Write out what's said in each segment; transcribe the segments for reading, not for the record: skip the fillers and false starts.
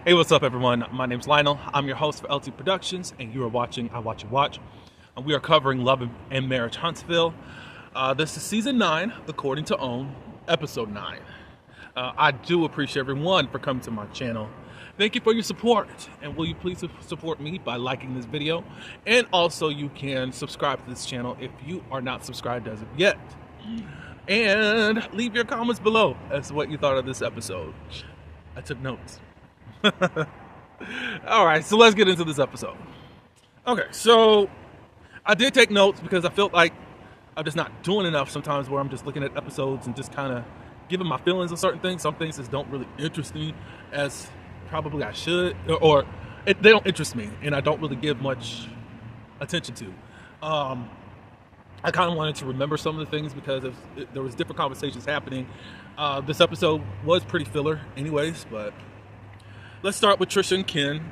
Hey, what's up, everyone? My name's Lionel. I'm your host for LT Productions, and you are watching I Watch You Watch. We are covering Love and Marriage Huntsville. This is season 9, according to OWN, episode 9. I do appreciate everyone for coming to my channel. Thank you for your support, and will you please support me by liking this video? And also, you can subscribe to this channel if you are not subscribed as of yet. And leave your comments below as to what you thought of this episode. I took notes. All right, so let's get into this episode. Okay, so I did take notes because I felt like I'm just not doing enough sometimes, where I'm just looking at episodes and just kind of giving my feelings on certain things. Some things just don't really interest me as probably I should, or they don't interest me, and I don't really give much attention to. I kind of wanted to remember some of the things because there was different conversations happening. This episode was pretty filler anyways, but let's start with Trisha and Ken.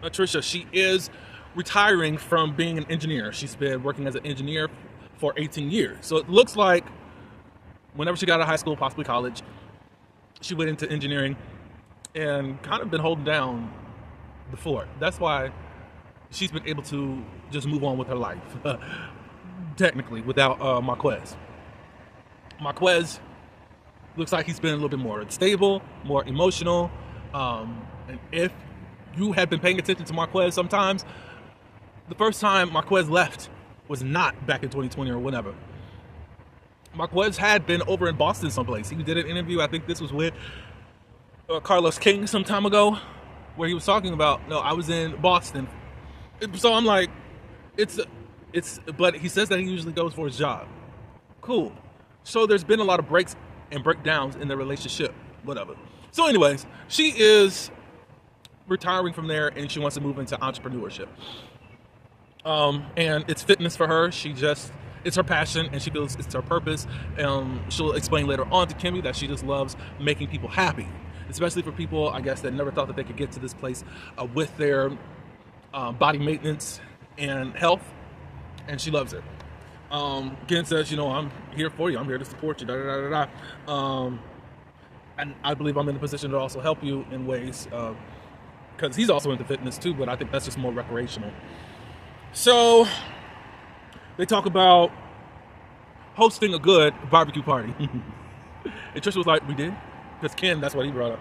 Trisha, she is retiring from being an engineer. She's been working as an engineer for 18 years. So it looks like whenever she got out of high school, possibly college, she went into engineering and kind of been holding down the fort. That's why she's been able to just move on with her life, technically, without Marquez. Marquez looks like he's been a little bit more stable, more emotional. And if you have been paying attention to Marquez sometimes, the first time Marquez left was not back in 2020 or whatever. Marquez had been over in Boston someplace. He did an interview, I think this was with CarlosKing some time ago, where he was talking about, no, I was in Boston. So I'm like, but he says that he usually goes for his job. Cool. So there's been a lot of breaks and breakdowns in their relationship, whatever. So anyways, she is retiring from there and she wants to move into entrepreneurship. And it's fitness for her. It's her passion and she feels it's her purpose. She'll explain later on to Kimmy that she just loves making people happy, especially for people, I guess, that never thought that they could get to this place with their body maintenance and health, and she loves it. Ken says, I'm here for you. I'm here to support you. And I believe I'm in a position to also help you in ways, because he's also into fitness too, but I think that's just more recreational. So they talk about hosting a good barbecue party. And Trisha was like, we did? Because Ken, that's what he brought up.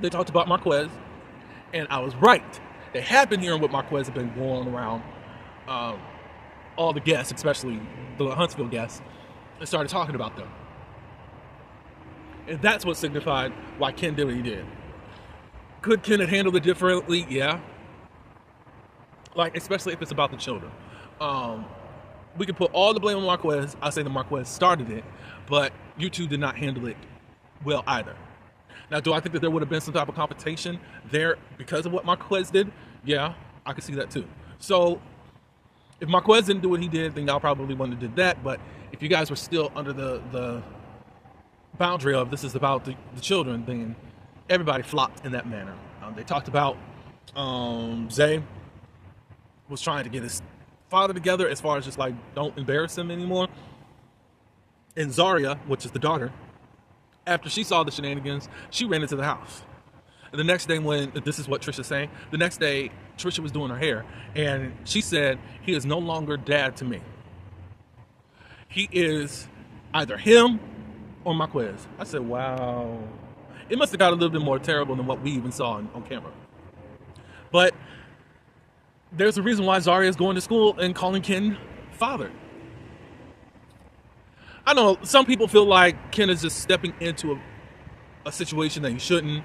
They talked about Marquez, and I was right. They had been hearing what Marquez had been going around, all the guests, especially the Huntsville guests, and started talking about them. And that's what signified why Ken did what he did. Could Ken have handled it differently? Yeah. Like, especially if it's about the children. We can put all the blame on Marquez. I say that Marquez started it, but you two did not handle it well either. Now, do I think that there would have been some type of confrontation there because of what Marquez did? Yeah, I could see that too. So if Marquez didn't do what he did, then y'all probably wouldn't have did that. But if you guys were still under the boundary of this is about the children, then everybody flopped in that manner. They talked about Zay was trying to get his father together as far as just like, don't embarrass him anymore. And Zaria, which is the daughter, after she saw the shenanigans, she ran into the house. And the next day, when this is what Trisha's saying, the next day Trisha was doing her hair and she said, he is no longer dad to me. He is either him or Marquez. I said, wow. It must have got a little bit more terrible than what we even saw on camera. But there's a reason why Zaria is going to school and calling Ken father. I know some people feel like Ken is just stepping into a situation that he shouldn't,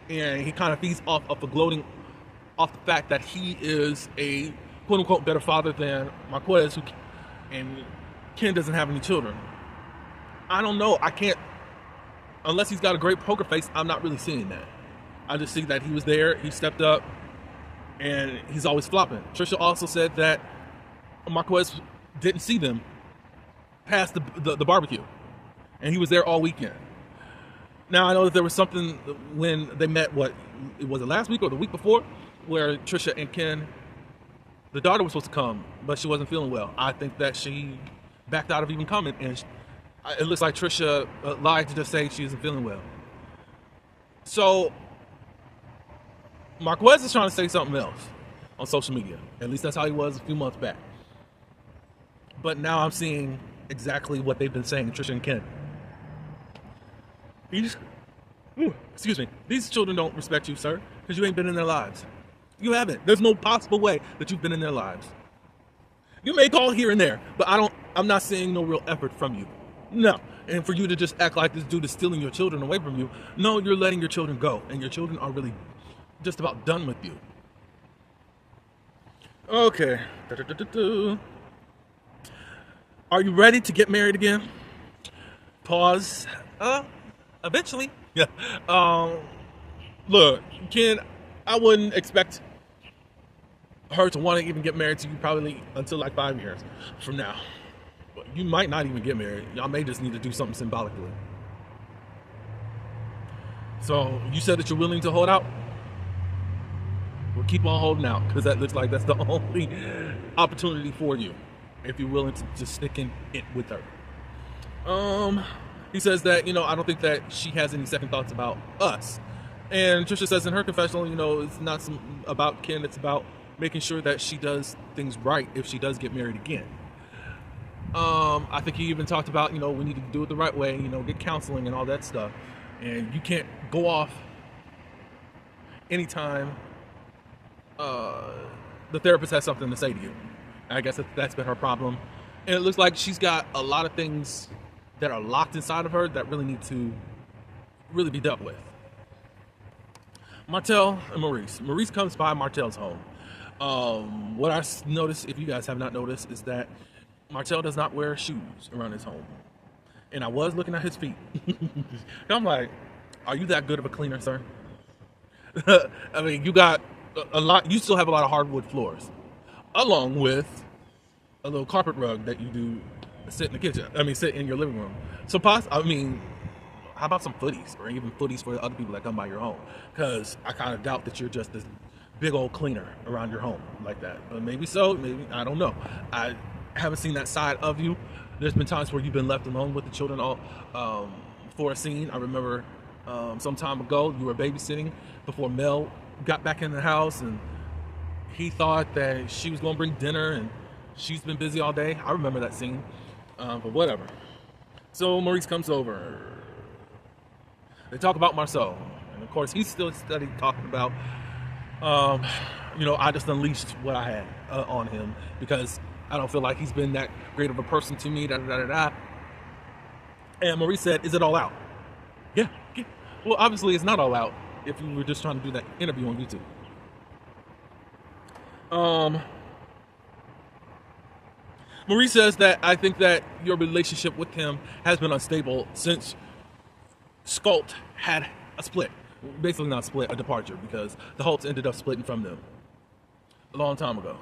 and he kind of feeds off of gloating off the fact that he is a quote-unquote better father than Marquez, and Ken doesn't have any children. I don't know. I can't, unless he's got a great poker face, I'm not really seeing that. I just see that he was there, he stepped up, and he's always flopping. Trisha also said that Marquez didn't see them past the barbecue, and he was there all weekend. Now, I know that there was something when they met, was it last week or the week before, where Trisha and Ken, the daughter was supposed to come, but she wasn't feeling well. I think that she backed out of even coming, and it looks like Trisha lied to just say she isn't feeling well. So Marquez is trying to say something else on social media. At least that's how he was a few months back. But now I'm seeing exactly what they've been saying, Trisha and Ken. Excuse me. These children don't respect you, sir, because you ain't been in their lives. You haven't. There's no possible way that you've been in their lives. You may call here and there, but I'm not seeing no real effort from you. No. And for you to just act like this dude is stealing your children away from you, no, you're letting your children go, and your children are really just about done with you. Okay. Are you ready to get married again? Pause. Eventually. Yeah. Look, Ken, I wouldn't expect her to want to even get married to you probably until like 5 years from now. But you might not even get married. Y'all may just need to do something symbolically. So you said that you're willing to hold out? Well, keep on holding out, because that looks like that's the only opportunity for you, if you're willing to just stick in it with her. He says that, I don't think that she has any second thoughts about us. And Trisha says in her confessional, it's not about Ken, it's about making sure that she does things right if she does get married again. I think he even talked about, we need to do it the right way, get counseling and all that stuff. And you can't go off anytime the therapist has something to say to you. I guess that's been her problem. And it looks like she's got a lot of things that are locked inside of her that really need to really be dealt with. Martell and Maurice. Maurice comes by Martell's home. What I noticed, if you guys have not noticed, is that Martell does not wear shoes around his home. And I was looking at his feet. I'm like, are you that good of a cleaner, sir? I mean, you got a lot, you still have a lot of hardwood floors, along with a little carpet rug that you do sit in the kitchen. Sit in your living room. So, how about some footies, or even footies for the other people that come by your home? Because I kind of doubt that you're just this big old cleaner around your home like that. But maybe so, maybe, I don't know. I haven't seen that side of you. There's been times where you've been left alone with the children for a scene. I remember some time ago, you were babysitting before Mel got back in the house, and he thought that she was going to bring dinner, and she's been busy all day. I remember that scene, but whatever. So Maurice comes over. They talk about Marceau, and of course he's still talking about, I just unleashed what I had on him because I don't feel like he's been that great of a person to me. And Maurice said, "Is it all out?" Yeah. Well, obviously it's not all out if you were just trying to do that interview on YouTube. Maurice says that I think that your relationship with him has been unstable since Scult had a split. Basically not a split, a departure, because the Holtz ended up splitting from them a long time ago.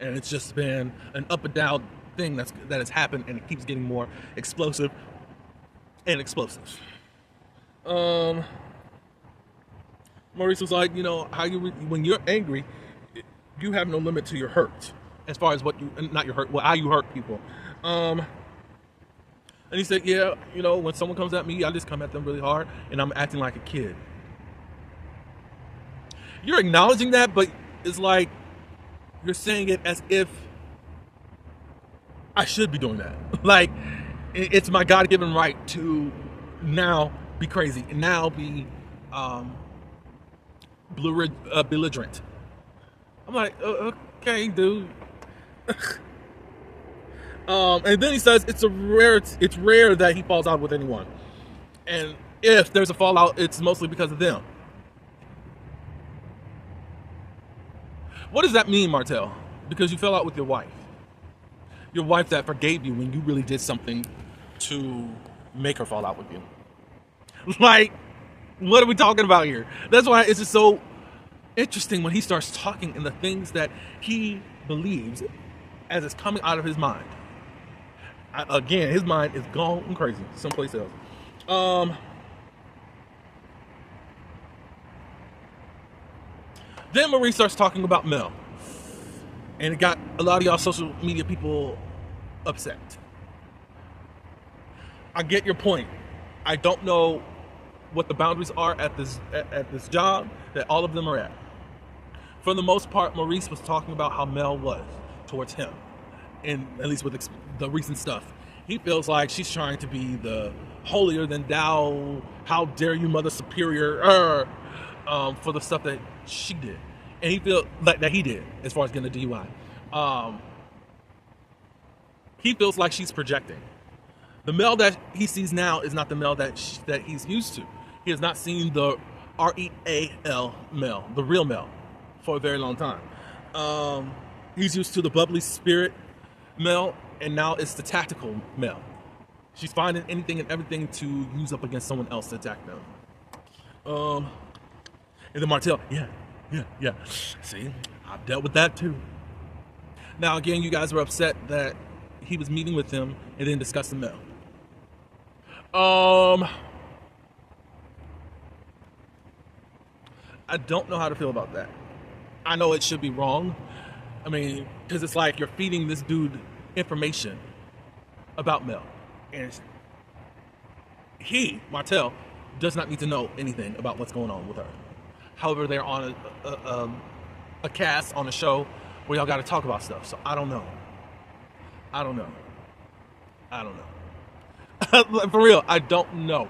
And it's just been an up and down thing that has happened, and it keeps getting more explosive and explosive. Maurice was like, when you're angry, you have no limit to your hurt, as far as how you hurt people. And he said, yeah, when someone comes at me, I just come at them really hard, and I'm acting like a kid. You're acknowledging that, but it's like you're saying it as if I should be doing that. Like, it's my God-given right to now be crazy and now be belligerent. I'm like, okay, dude. And then he says it's rare that he falls out with anyone, and if there's a fallout, it's mostly because of them. What does that mean, Martell? Because you fell out with your wife that forgave you when you really did something to make her fall out with you. Like, what are we talking about here? That's why it's just so interesting when he starts talking and the things that he believes as it's coming out of his mind. Again, his mind is gone crazy someplace else. Then Marie starts talking about Mel, and it got a lot of y'all social media people upset. I get your point. I don't know what the boundaries are at this job that all of them are at. For the most part, Maurice was talking about how Mel was towards him, and at least with the recent stuff. He feels like she's trying to be the holier than thou, how dare you, mother superior, for the stuff that she did, and he feels like that he did as far as getting a DUI. He feels like she's projecting. The Mel that he sees now is not the Mel that he's used to. He has not seen the REAL Mel, the real Mel, for a very long time. He's used to the bubbly spirit Mel, and now it's the tactical Mel. She's finding anything and everything to use up against someone else to attack them. And then Martell, yeah. See, I've dealt with that too. Now again, you guys were upset that he was meeting with him and then discussing Mel. I don't know how to feel about that. I know it should be wrong. I mean, because it's like you're feeding this dude information about Mel. And he, Martell, does not need to know anything about what's going on with her. However, they're on a cast on a show where y'all got to talk about stuff. So I don't know. For real, I don't know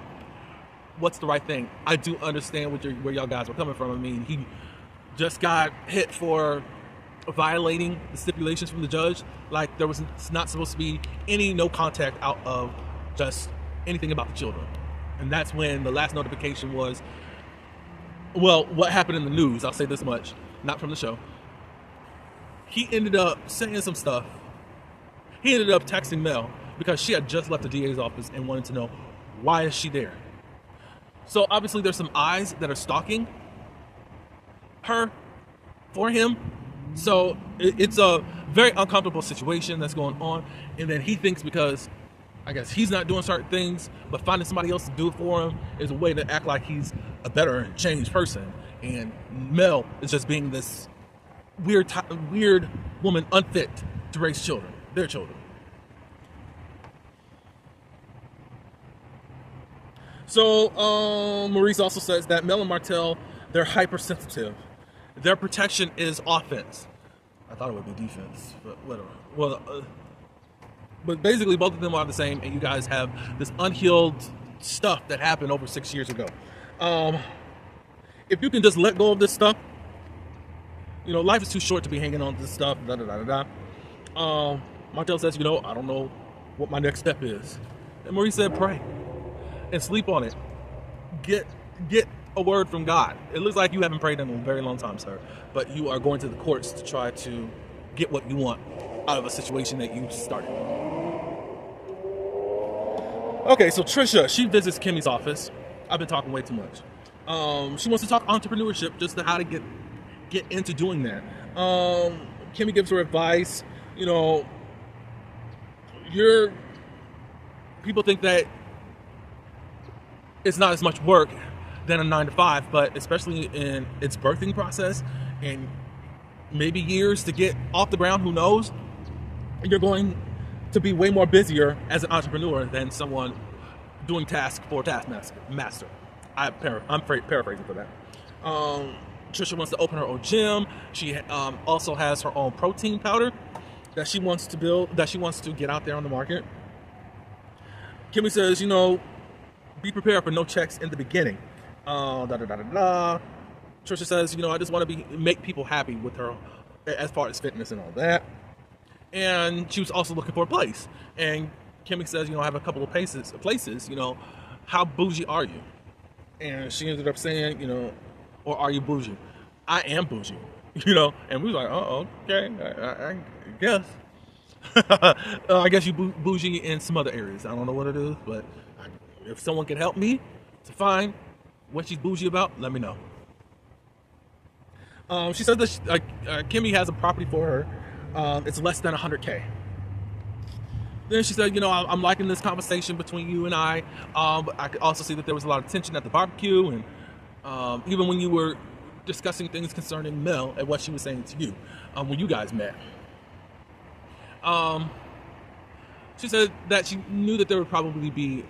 what's the right thing. I do understand where y'all guys were coming from. I mean, he just got hit for violating the stipulations from the judge. Like, there was not supposed to be no contact out of just anything about the children. And that's when the last notification was, well, what happened in the news, I'll say this much, not from the show. He ended up saying some stuff. He ended up texting Mel because she had just left the DA's office and wanted to know, why is she there? So obviously there's some eyes that are stalking her for him. So it's a very uncomfortable situation that's going on. And then he thinks because, I guess, he's not doing certain things, but finding somebody else to do it for him is a way to act like he's a better and changed person. And Mel is just being this weird woman, unfit to raise children, their children. So Maurice also says that Mel and Martell, they're hypersensitive. Their protection is offense. I thought it would be defense, but whatever. Well, but basically both of them are the same, and you guys have this unhealed stuff that happened over 6 years ago. If you can just let go of this stuff, you know, life is too short to be hanging on to this stuff. Martell says, you know, I don't know what my next step is. And Maurice said, pray and sleep on it. Get a word from God. It looks like you haven't prayed in a very long time, sir, but you are going to the courts to try to get what you want out of a situation that you started. Okay, so Trisha, she visits Kimmy's office. I've been talking way too much. She wants to talk entrepreneurship, just to how to get into doing that. Kimmy gives her advice. You know, people think that it's not as much work than a 9-to-5, but especially in its birthing process and maybe years to get off the ground, who knows? You're going to be way more busier as an entrepreneur than someone doing tasks for a taskmaster. I'm paraphrasing for that. Trisha wants to open her own gym. She also has her own protein powder that she wants to build, that she wants to get out there on the market. Kimmy says, you know, be prepared for no checks in the beginning. Trisha says, you know, I just want to make people happy with her as far as fitness and all that. And she was also looking for a place. And Kimmy says, you know, I have a couple of places, you know, how bougie are you? And she ended up saying, you know, or are you bougie? I am bougie, you know. And we were like, oh, okay, I guess. I guess you bougie in some other areas. I don't know what it is, but if someone can help me to find what she's bougie about, let me know. She said that Kimmy has a property for her. It's less than $100K. Then she said, you know, I'm liking this conversation between you and I. But I could also see that there was a lot of tension at the barbecue, and even when you were discussing things concerning Mel and what she was saying to you when you guys met. She said that she knew that there would probably be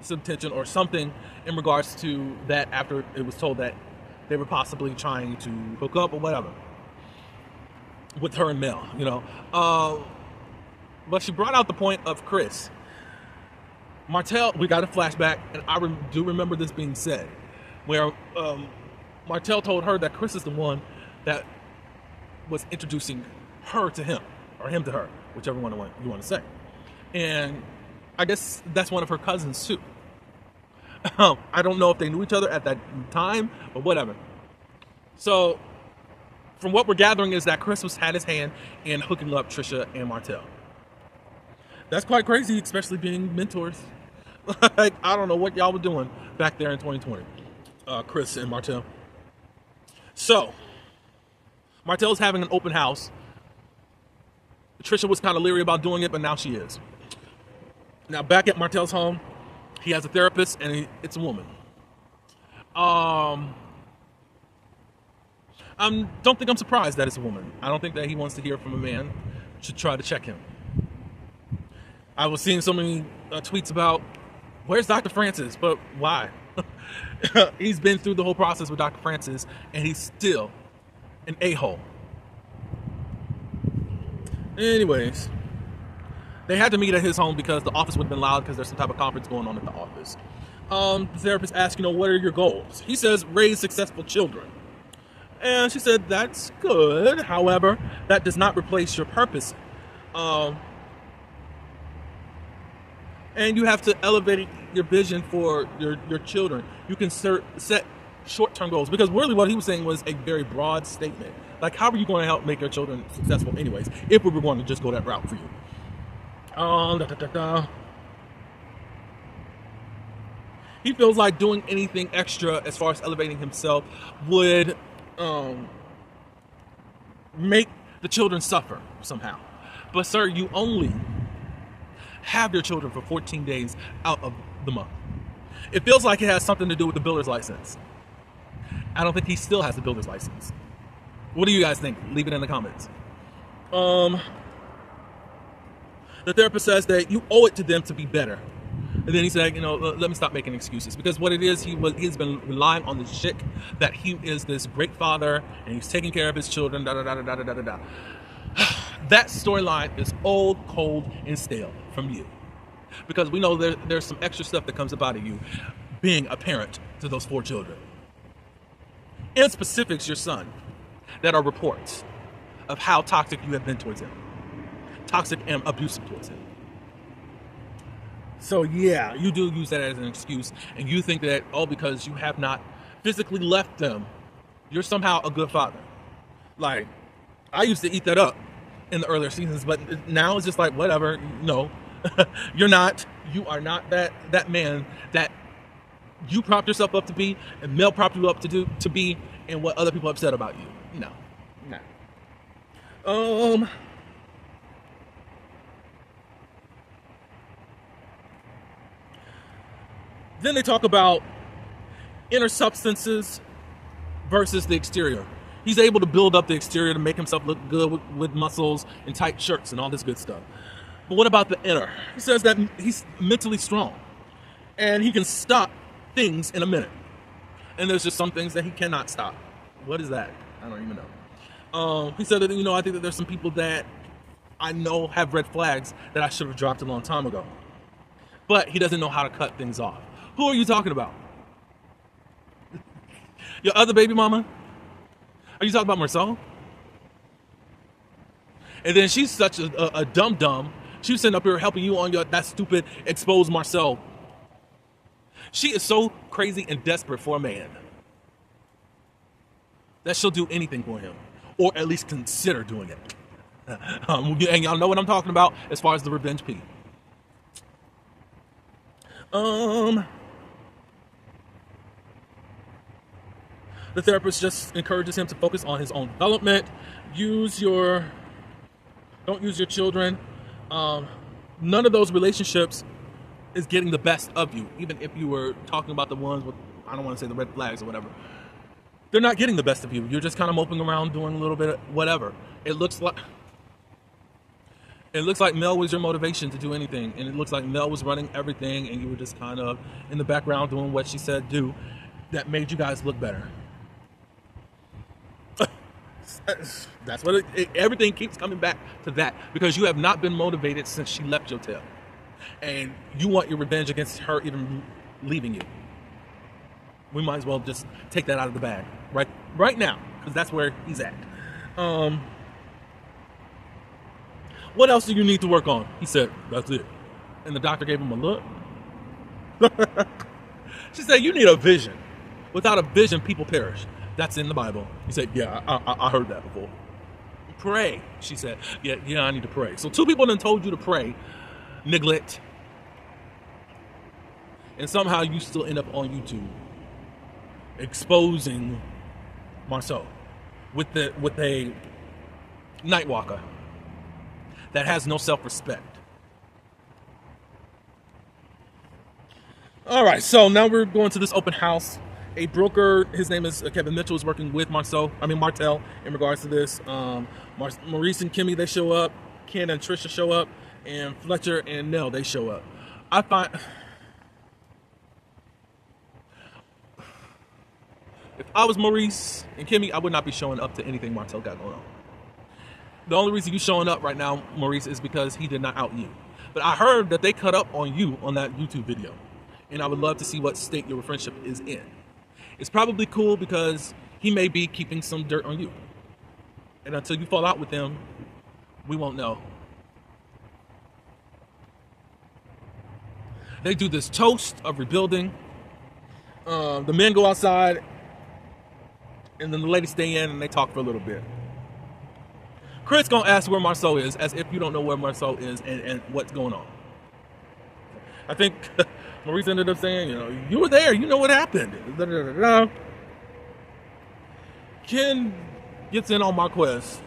some tension or something in regards to that after it was told that they were possibly trying to hook up or whatever with her and Mel, But she brought out the point of Chris. Martell, we got a flashback, and I do remember this being said, where Martell told her that Chris is the one that was introducing her to him, or him to her, whichever one you want to say. And I guess that's one of her cousins too. I don't know if they knew each other at that time, but whatever. So, from what we're gathering is that Chris had his hand in hooking up Trisha and Martell. That's quite crazy, especially being mentors. Like, I don't know what y'all were doing back there in 2020, Chris and Martell. So, Martell's having an open house. Trisha was kind of leery about doing it, but now she is. Now, back at Martell's home, he has a therapist, and it's a woman. I don't think I'm surprised that it's a woman. I don't think that he wants to hear from a man to try to check him. I was seeing so many tweets about, where's Dr. Francis? But why? He's been through the whole process with Dr. Francis, and he's still an a-hole. Anyways, they had to meet at his home because the office would have been loud because there's some type of conference going on at the office. The therapist asked, what are your goals? He says, raise successful children. And she said, that's good. However, that does not replace your purpose. And you have to elevate your vision for your children. You can set short-term goals. Because really what he was saying was a very broad statement. Like, how are you going to help make your children successful anyways, if we were going to just go that route for you? He feels like doing anything extra as far as elevating himself would make the children suffer somehow. But sir, you only have your children for 14 days out of the month. It feels like it has something to do with the builder's license. I don't think he still has the builder's license. What do you guys think? Leave it in the comments. The therapist says that you owe it to them to be better. And then he said, let me stop making excuses. Because what it is, he's been relying on this chick that he is this great father and he's taking care of his children, da-da-da-da-da-da-da-da. That storyline is old, cold, and stale from you. Because we know there's some extra stuff that comes about of you being a parent to those 4 children. In specifics, your son, that are reports of how toxic you have been towards him. Toxic and abusive towards him. So yeah, you do use that as an excuse, and you think that, because you have not physically left them, you're somehow a good father. Like, I used to eat that up in the earlier seasons, but now it's just like, whatever, no. You're not. You are not that man that you propped yourself up to be, and Mel propped you up to be, and what other people have said about you. No. Then they talk about inner substances versus the exterior. He's able to build up the exterior to make himself look good with muscles and tight shirts and all this good stuff. But what about the inner? He says that he's mentally strong and he can stop things in a minute. And there's just some things that he cannot stop. What is that? I don't even know. He said that, I think that there's some people that I know have red flags that I should have dropped a long time ago. But he doesn't know how to cut things off. Who are you talking about? Your other baby mama? Are you talking about Marcel? And then she's such a dum-dum. She was sitting up here helping you on that stupid exposed Marcel. She is so crazy and desperate for a man that she'll do anything for him. Or at least consider doing it. And y'all know what I'm talking about as far as the revenge P. The therapist just encourages him to focus on his own development. Don't use your children. None of those relationships is getting the best of you. Even if you were talking about the ones with, I don't want to say the red flags or whatever. They're not getting the best of you. You're just kind of moping around doing a little bit of whatever. It looks It looks like Mel was your motivation to do anything, and it looks like Mel was running everything, and you were just kind of in the background doing what she said do. That made you guys look better. That's what everything keeps coming back to that, because you have not been motivated since she left your tail, and you want your revenge against her even leaving you. We might as well just take that out of the bag right now, because that's where he's at. What else do you need to work on? He said, that's it. And the doctor gave him a look. She said, you need a vision. Without a vision, people perish. That's in the Bible. He said, yeah, I heard that before. Pray, she said. Yeah, I need to pray. So 2 people done told you to pray. Neglect. And somehow you still end up on YouTube exposing Marceau with a night walker that has no self-respect. All right, so now we're going to this open house. A broker, his name is Kevin Mitchell, is working with Martel in regards to this. Maurice and Kimmy, they show up. Ken and Trisha show up. And Fletcher and Nell, they show up. I find, if I was Maurice and Kimmy, I would not be showing up to anything Martel got going on. The only reason you showing up right now, Maurice, is because he did not out you. But I heard that they cut up on you on that YouTube video. And I would love to see what state your friendship is in. It's probably cool because he may be keeping some dirt on you. And until you fall out with him, we won't know. They do this toast of rebuilding. The men go outside, and then the ladies stay in and they talk for a little bit. Chris gonna ask where Marceau is, as if you don't know where Marceau is and what's going on. I think Maurice ended up saying, you were there, you know what happened. Ken gets in on Marquez.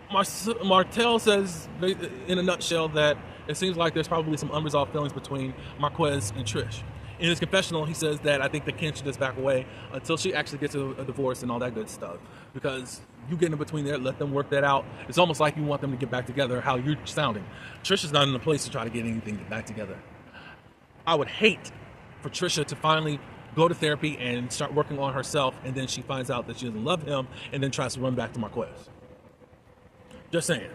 Martel says, in a nutshell, that it seems like there's probably some unresolved feelings between Marquez and Trish. In his confessional, he says that I think that Ken should just back away until she actually gets a divorce and all that good stuff. Because you get in between there, let them work that out. It's almost like you want them to get back together, how you're sounding. Trish is not in a place to try to get anything back together. I would hate for Trisha to finally go to therapy and start working on herself, and then she finds out that she doesn't love him, and then tries to run back to Marquez. Just saying.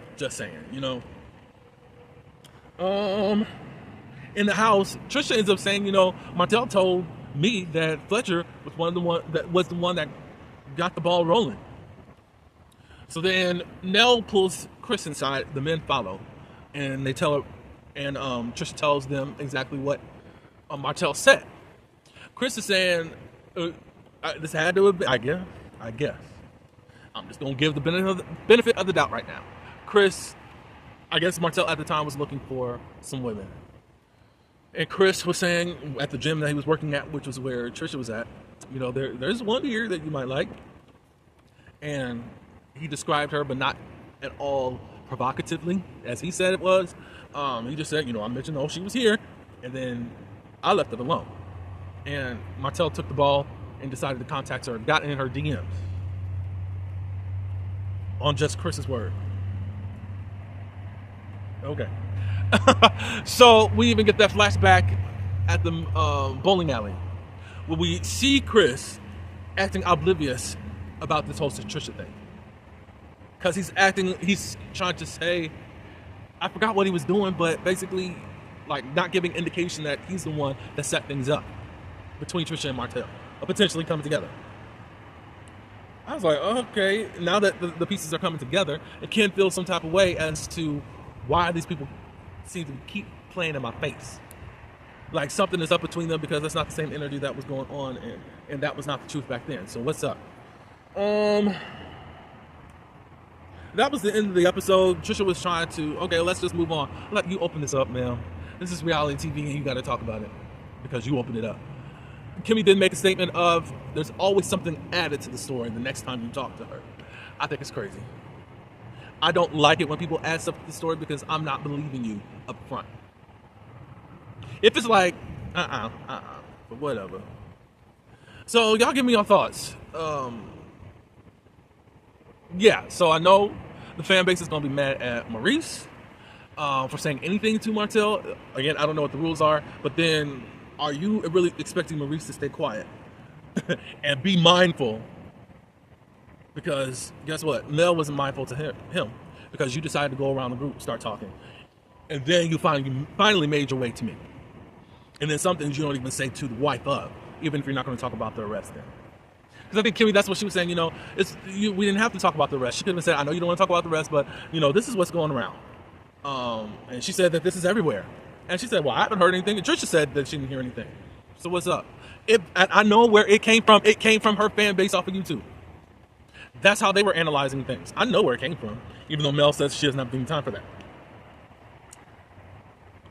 In the house, Trisha ends up saying, Martel told me that Fletcher was the one that got the ball rolling. So then Nell pulls Chris inside. The men follow, and they tell her, and Trisha tells them exactly what Martel said. Chris is saying, this had to have been, I guess. I'm just going to give the benefit of the doubt right now. Chris, I guess Martel at the time was looking for some women. And Chris was saying at the gym that he was working at, which was where Trisha was at, there's one here that you might like. And he described her, but not at all provocatively, as he said it was. He just said, I mentioned, she was here. And then I left it alone. And Martel took the ball and decided to contact her, got in her DMs. On just Chris's word. Okay. So we even get that flashback at the bowling alley, where we see Chris acting oblivious about this whole Trisha thing. Because he's trying to say, I forgot what he was doing, but basically, not giving indication that he's the one that set things up between Trisha and Martel, or potentially coming together. I was like, okay, now that the pieces are coming together, it can feel some type of way as to why these people seem to keep playing in my face. Like something is up between them, because that's not the same energy that was going on, and that was not the truth back then. So what's up? That was the end of the episode. Trisha was trying to, okay, let's just move on. Let you open this up, man. This is reality TV, and you got to talk about it because you opened it up. Kimmy did make a statement of, there's always something added to the story the next time you talk to her. I think it's crazy. I don't like it when people add stuff to the story, because I'm not believing you up front. If it's like, but whatever. So y'all give me your thoughts. Yeah, so I know the fan base is going to be mad at Maurice. for saying anything to Martell. Again, I don't know what the rules are, but then are you really expecting Maurice to stay quiet and be mindful? Because guess what? Mel wasn't mindful to him because you decided to go around the group and start talking. And then you finally made your way to me. And then some things you don't even say to the wife of, even if you're not going to talk about the arrest then. Because I think, Kimmy, that's what she was saying, we didn't have to talk about the arrest. She could have said, I know you don't want to talk about the arrest, but, this is what's going around. And she said that this is everywhere. And she said, well, I haven't heard anything. And Trisha said that she didn't hear anything. So what's up? I know where it came from. It came from her fan base off of YouTube. That's how they were analyzing things. I know where it came from, even though Mel says she doesn't have any time for that.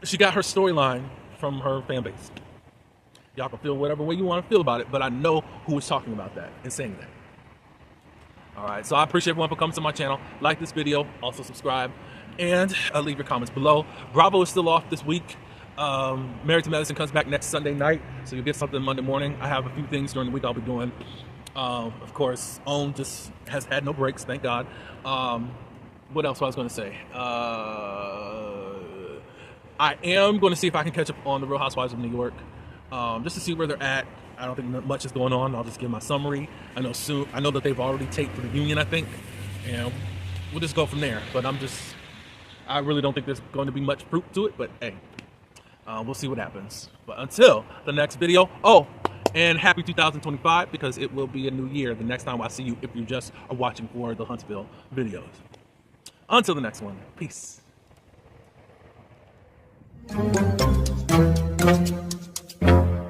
She got her storyline from her fan base. Y'all can feel whatever way you want to feel about it, but I know who was talking about that and saying that. All right, so I appreciate everyone for coming to my channel. Like this video, also subscribe, and leave your comments below. Bravo is still off this week. Married to Medicine comes back next Sunday night, so you'll get something Monday morning. I have a few things during the week I'll be doing. Of course, OWN just has had no breaks, thank God. What else was I going to say? I am going to see if I can catch up on the Real Housewives of New York, just to see where they're at. I don't think much is going on. I'll just give my summary. I know that they've already taped for the union, I think, and we'll just go from there. But I really don't think there's going to be much fruit to it. But hey, we'll see what happens. But until the next video, and happy 2025, because it will be a new year the next time I see you if you just are watching for the Huntsville videos. Until the next one, peace.